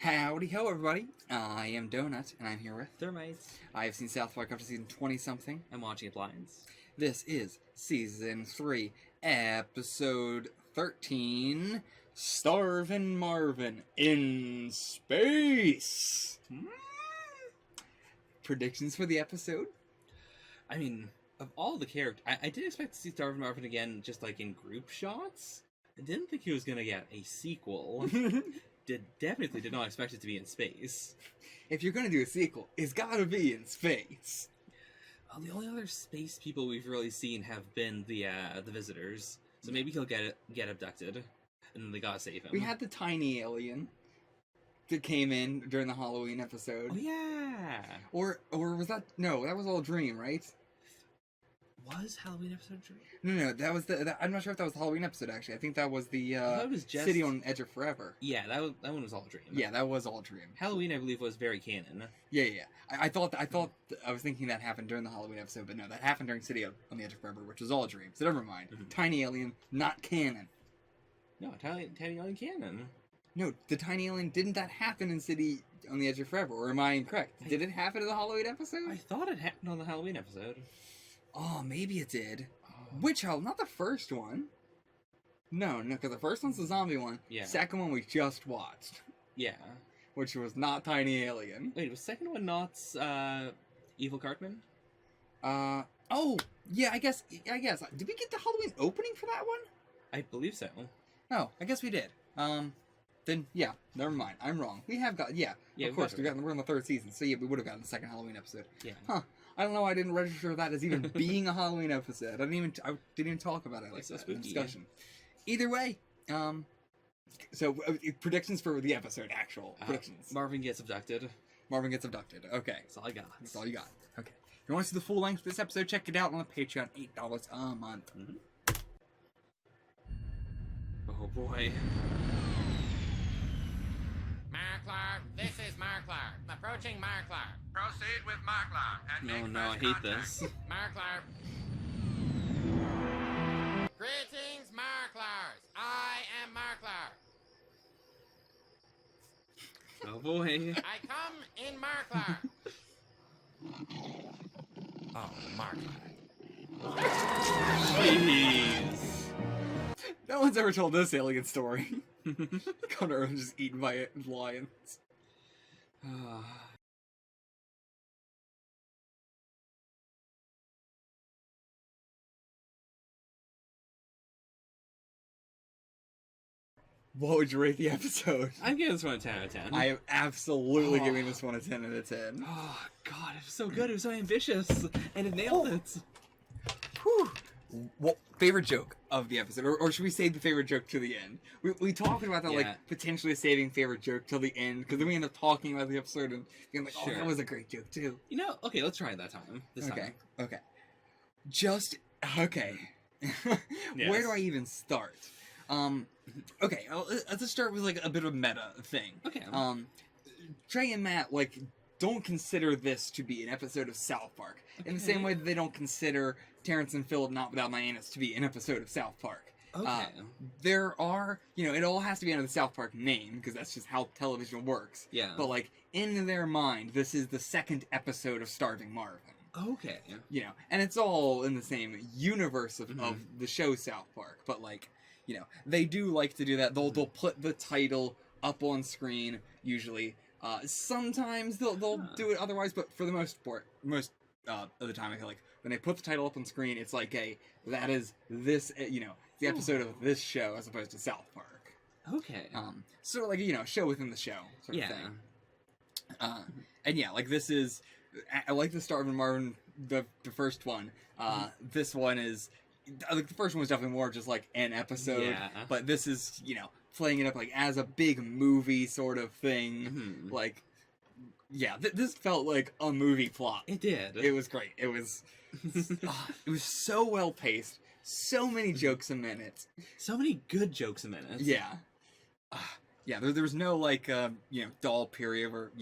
Howdy ho, everybody. I am Donut, and I'm here with... Thermites. I have seen South Park up to season 20-something. I'm watching it blinds. This is season 3, episode 13, Starvin' Marvin in Space. Predictions for the episode? I mean, of all the characters, I did expect to see Starvin Marvin again, just like in group shots. I didn't think he was gonna get a sequel. Definitely did not expect it to be in space. If you're gonna do a sequel, it's gotta be in space. The only other space people we've really seen have been the visitors. So maybe he'll get abducted, and then they gotta save him. We had the tiny alien that came in during the Halloween episode. Oh yeah. Or was that... No, that was all a dream, right? Was Halloween episode dream? No, that was the... I'm not sure if that was the Halloween episode, actually. I think that was the that was just... City on Edge of Forever. Yeah, that one was all a dream. Yeah, that was all a dream. Halloween, I believe, was very canon. Yeah. I was thinking that happened during the Halloween episode, but no, that happened during City on the Edge of Forever, which was all a dream. So never mind. Mm-hmm. Tiny alien, not canon. No, tiny alien canon. No, the tiny alien, didn't that happen in City on the Edge of Forever? Or am I incorrect? Did it happen in the Halloween episode? I thought it happened on the Halloween episode. Oh, maybe it did. Which, not the first one. No, because the first one's the zombie one. Yeah. Second one we just watched. Yeah. Which was not Tiny Alien. Wait, was the second one not Evil Cartman? Oh, yeah, I guess. Did we get the Halloween opening for that one? I believe so. Oh, I guess we did. Then, yeah, never mind. I'm wrong. We have got, yeah of course, we're in the third season, so yeah, we would have gotten the second Halloween episode. Yeah. Huh. I don't know why I didn't register that as even being a Halloween episode. I didn't even talk about it like so that spooky. in discussion. Either way, so predictions for the episode, actual predictions. Marvin gets abducted. Marvin gets abducted. Okay. That's all I got. That's all you got. Okay. If you want to see the full length of this episode, check it out on the Patreon, $8 a month. Mm-hmm. Oh boy. Marklar, this is Marklar. Approaching Marklar. Proceed with Marklar. And No, I hate this. Marklar. Greetings, Marklars. I am Marklar. Oh boy. I come in Marklar. Oh, Marklar. Jeez. No one's ever told this alien story. Come to Earth and just eaten by lions. What would you rate the episode? I'm giving this one a 10 out of 10. I am absolutely giving this one a 10 out of 10. Oh god, it was so good. It was so ambitious. And it nailed it. Whew. Well, favorite joke of the episode, or should we save the favorite joke to the end? We talked about that, like, potentially saving favorite joke till the end, because then we end up talking about the episode and being like, oh, that was a great joke, too. You know, okay, let's try it that time. This time. Okay. Okay. Where do I even start? Okay, let's start with, like, a bit of a meta thing. Okay. Trey and Matt, like, don't consider this to be an episode of South Park. Okay. In the same way that they don't consider Terrence and Philip Not Without Hyannis to be an episode of South Park. Okay. There are, it all has to be under the South Park name, because that's just how television works. Yeah. But, like, in their mind, this is the second episode of Starving Marvin. Okay. And it's all in the same universe of the show South Park. But, like, they do like to do that. They'll put the title up on screen, usually. Sometimes they'll do it otherwise, but for the most of the time, I feel like when they put the title up on screen, it's like that is this, the episode of this show as opposed to South Park. Okay. Sort of like, show within the show sort of thing. And yeah, like this is, I like the Starvin Marvin, the first one. This one is, like the first one was definitely more just like an episode, but this is, playing it up like as a big movie sort of thing. Like, yeah, this felt like a movie plot. It did. It was great. It was it was so well paced. So many jokes a minute. So many good jokes a minute. Yeah. Yeah, there was no like dull period or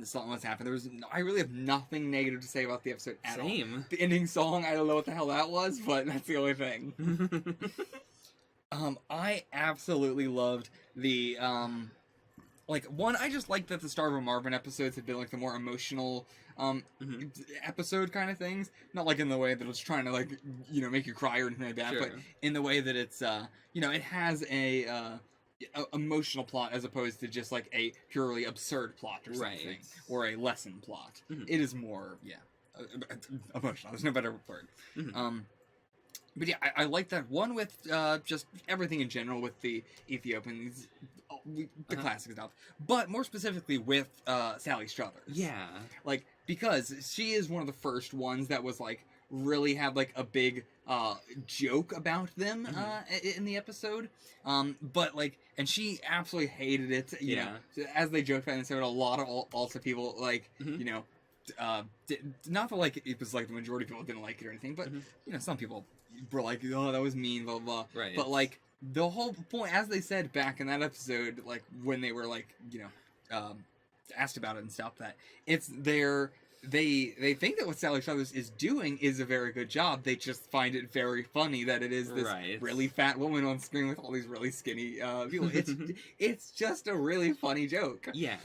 something was happening. I really have nothing negative to say about the episode at all. The ending song, I don't know what the hell that was, but that's the only thing. I absolutely loved the like, one, I just like that the Starvin Marvin episodes have been, like, the more emotional, episode kind of things. Not, like, in the way that it's trying to, like, you know, make you cry or anything like that, Sure. but in the way that it's, you know, it has a emotional plot as opposed to just, like, a purely absurd plot or something. Right. Or a lesson plot. Mhm. It is more, emotional. There's no better word. Mhm. But yeah, I like that one with just everything in general with the Ethiopians, the classic stuff, but more specifically with Sally Struthers. Yeah. Like, because she is one of the first ones that was like really had like a big joke about them in the episode. But like, and she absolutely hated it. You know, as they joked about it, so a lot of also people like you know. Not that like it was like the majority of people didn't like it or anything, but you know, some people were like, "Oh, that was mean," blah blah. Right. But like the whole point, as they said back in that episode, like when they were like, you know, asked about it and stuff, that it's their they think that what Sally Struthers is doing is a very good job. They just find it very funny that it is this really fat woman on screen with all these really skinny people. It's just a really funny joke. Yeah.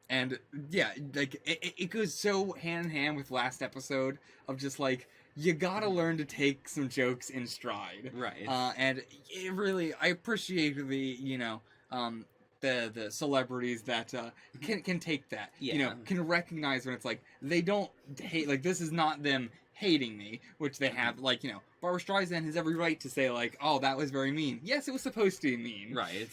And yeah, like it goes so hand in hand with last episode of just like you gotta learn to take some jokes in stride, Right. And it really, I appreciate the you know the celebrities that can take that, you know, can recognize when it's like they don't hate, like this is not them hating me, which they have, like, you know, Barbara Streisand has every right to say like, oh, that was very mean. Yes, it was supposed to be mean, Right.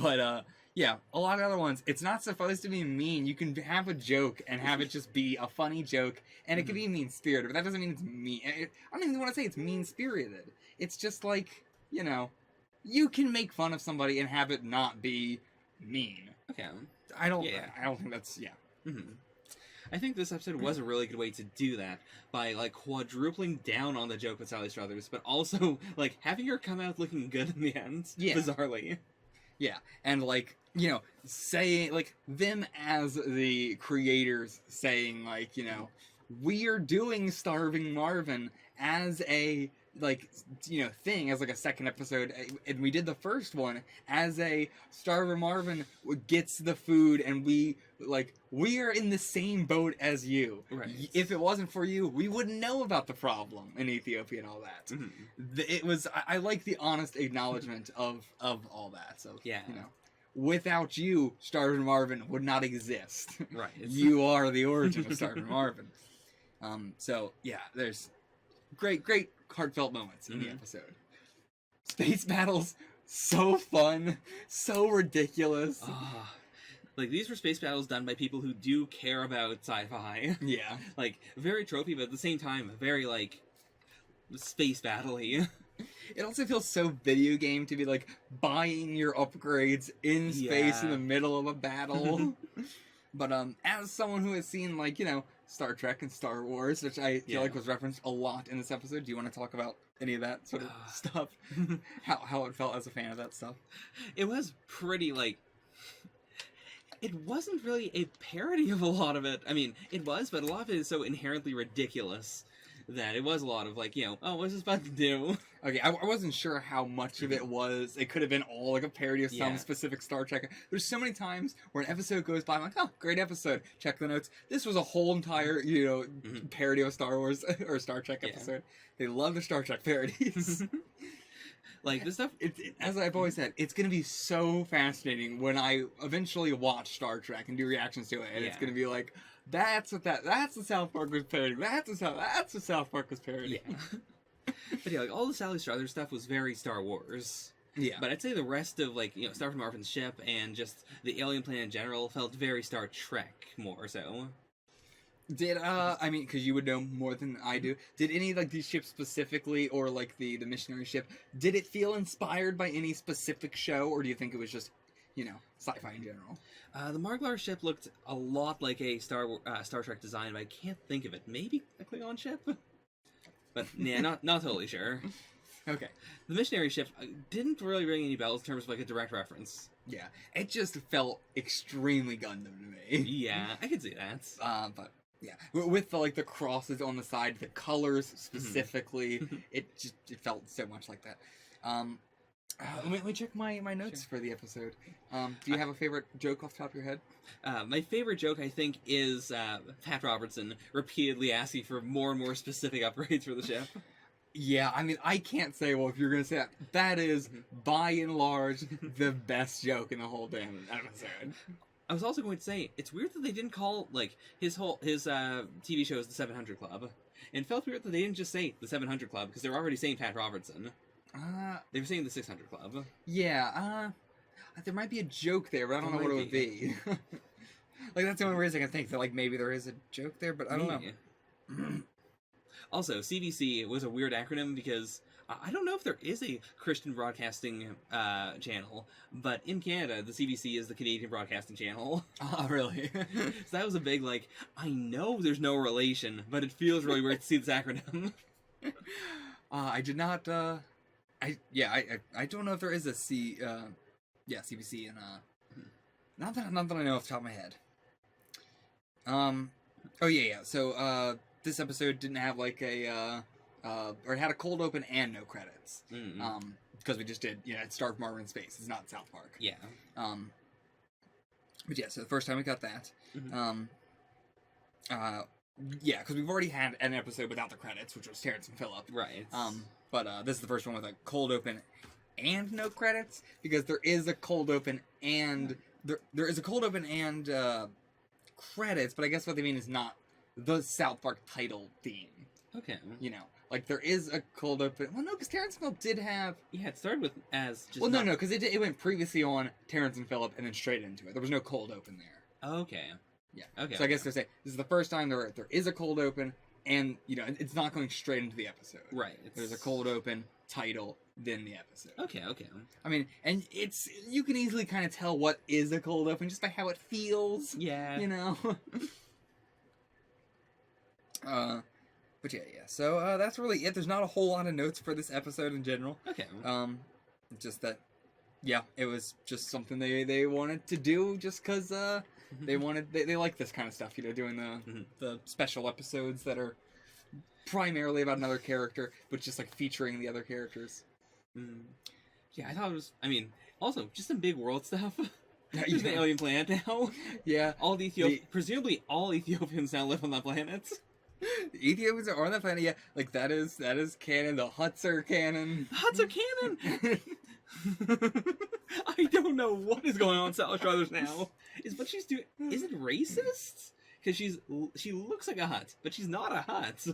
but yeah, a lot of other ones, it's not supposed to be mean. You can have a joke and have it just be a funny joke, and it can be mean-spirited, but that doesn't mean it's mean. I don't even want to say it's mean-spirited. It's just like, you know, you can make fun of somebody and have it not be mean. Okay. I don't think that's, I think this episode was a really good way to do that by like quadrupling down on the joke with Sally Struthers, but also like having her come out looking good in the end. Yeah. Bizarrely. Yeah, and like, you know, saying, like, them as the creators saying, like, you know, we are doing Starving Marvin as a, like, you know, thing, as like a second episode, and we did the first one as a Starving Marvin gets the food, and we are in the same boat as you. Right. If it wasn't for you, we wouldn't know about the problem in Ethiopia and all that. It was, I like the honest acknowledgement of all that. So, yeah, you know, without you, Starvin Marvin would not exist. Right. You are the origin of Starvin Marvin. So yeah, there's great heartfelt moments in the episode. Space battles, so fun, so ridiculous. Like, these were space battles done by people who do care about sci-fi. Yeah. Like, very tropey, but at the same time, very, like, space battle-y. It also feels so video game to be, like, buying your upgrades in space in the middle of a battle. But, as someone who has seen, like, you know, Star Trek and Star Wars, which I feel like was referenced a lot in this episode, do you want to talk about any of that sort of stuff? How it felt as a fan of that stuff? It was pretty, like... It wasn't really a parody of a lot of it. I mean, it was, but a lot of it is so inherently ridiculous that it was a lot of, like, you know, oh, what's this about to do? Okay, I wasn't sure how much of it was. It could have been all, like, a parody of some specific Star Trek. There's so many times where an episode goes by, I'm like, oh, great episode. Check the notes. This was a whole entire, you know, parody of Star Wars or Star Trek episode. They love the Star Trek parodies. Like, this stuff... As I've always said, it's going to be so fascinating when I eventually watch Star Trek and do reactions to it, and it's going to be like, that's the South Park was parodying. That's the South Park was parodying. Yeah. But yeah, like, all the Sally Struthers stuff was very Star Wars. Yeah. But I'd say the rest of, like, you know, Starvin Marvin's ship and just the alien planet in general felt very Star Trek more so. Did, I mean, because you would know more than I do, did any, like, these ships specifically, or, like, the missionary ship, did it feel inspired by any specific show, or do you think it was just, you know, sci-fi in general? The Marglar ship looked a lot like a Star Trek design, but I can't think of it. Maybe a Klingon ship? But, yeah, not totally sure. Okay. The missionary ship didn't really ring any bells in terms of, like, a direct reference. Yeah. It just felt extremely Gundam to me. Yeah, I could see that. But... yeah, with the, like, the crosses on the side, the colors specifically, it felt so much like that. Let me check my notes for the episode. Do you have a favorite joke off the top of your head? My favorite joke, I think, is Pat Robertson repeatedly asking for more and more specific upgrades for the ship. Yeah, I mean, I can't say, well, if you're going to say that, that is, by and large, the best joke in the whole damn episode. I was also going to say, it's weird that they didn't call, like, his TV show is the 700 Club. And it felt weird that they didn't just say the 700 Club, because they were already saying Pat Robertson. They were saying the 600 Club. Yeah, there might be a joke there, but I don't know what it would be. Like, that's the only reason I can think that, like, maybe there is a joke there, but I don't know. Also, CBC was a weird acronym because I don't know if there is a Christian broadcasting channel, but in Canada, the CBC is the Canadian Broadcasting Channel. Oh, really? So that was a big, like, I know there's no relation, but it feels really weird to see this acronym. I did not, I don't know if there is a CBC in, not that I know off the top of my head. So, this episode didn't have, like, or it had a cold open and no credits. Mm-hmm. Because we just did, it starred Marvin in space. It's not South Park. Yeah. But yeah, so the first time we got that. Mm-hmm. Because we've already had an episode without the credits, which was Terrence and Phillip. Right. But this is the first one with a cold open and no credits, because there is a cold open and there is a cold open and credits, but I guess what they mean is not the South Park title theme. Okay. Like there is a cold open. Well, no, because Terrence and Phillip did have. Yeah, it started with as just. Well, no, because it went previously on Terrence and Phillip and then straight into it. There was no cold open there. Okay. Yeah. Okay. So I guess they're saying this is the first time there is a cold open, and it's not going straight into the episode. Right. There's a cold open title, then the episode. Okay. I mean, and you can easily kind of tell what is a cold open just by how it feels. Yeah. But yeah. So that's really it. There's not a whole lot of notes for this episode in general. Okay. Just that, yeah, it was just something they wanted to do just because they like this kind of stuff, doing the special episodes that are primarily about another character, but just like featuring the other characters. Yeah, I thought it was. I mean, also just some big world stuff. Yeah. There's an alien planet now. Yeah. Presumably all Ethiopians now live on that planet. Ethiopians are on that planet, yeah. Like that is canon. The Hutts are canon. Hutts are canon. I don't know what is going on in Sally Struthers now. Is what she's doing? Is it racist? Because she looks like a Hutt, but she's not a Hutt.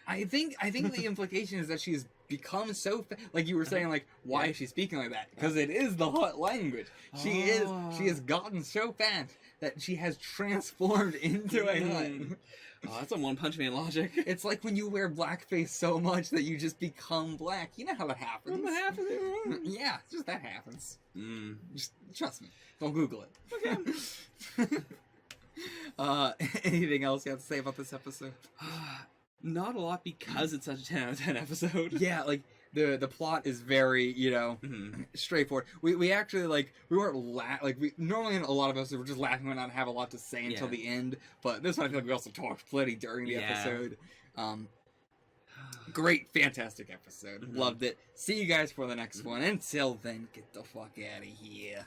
I think the implication is that she's become so like you were saying, like why is she speaking like that? Because it is the Hutt language. She has gotten so fat that she has transformed into a Hutt. Oh, that's some One Punch Man logic. It's like when you wear blackface so much that you just become black. You know how that happens. What happens? Yeah, just that happens. Just trust me. Don't Google it. Okay. Anything else you have to say about this episode? Not a lot, because it's such a 10 out of 10 episode. Yeah, like the plot is very straightforward. We actually we weren't normally in a lot of episodes we're just laughing and not have a lot to say until the end, but this one I feel like we also talked plenty during the episode. Great, fantastic episode. Loved it. See you guys for the next one. Until then, get the fuck out of here.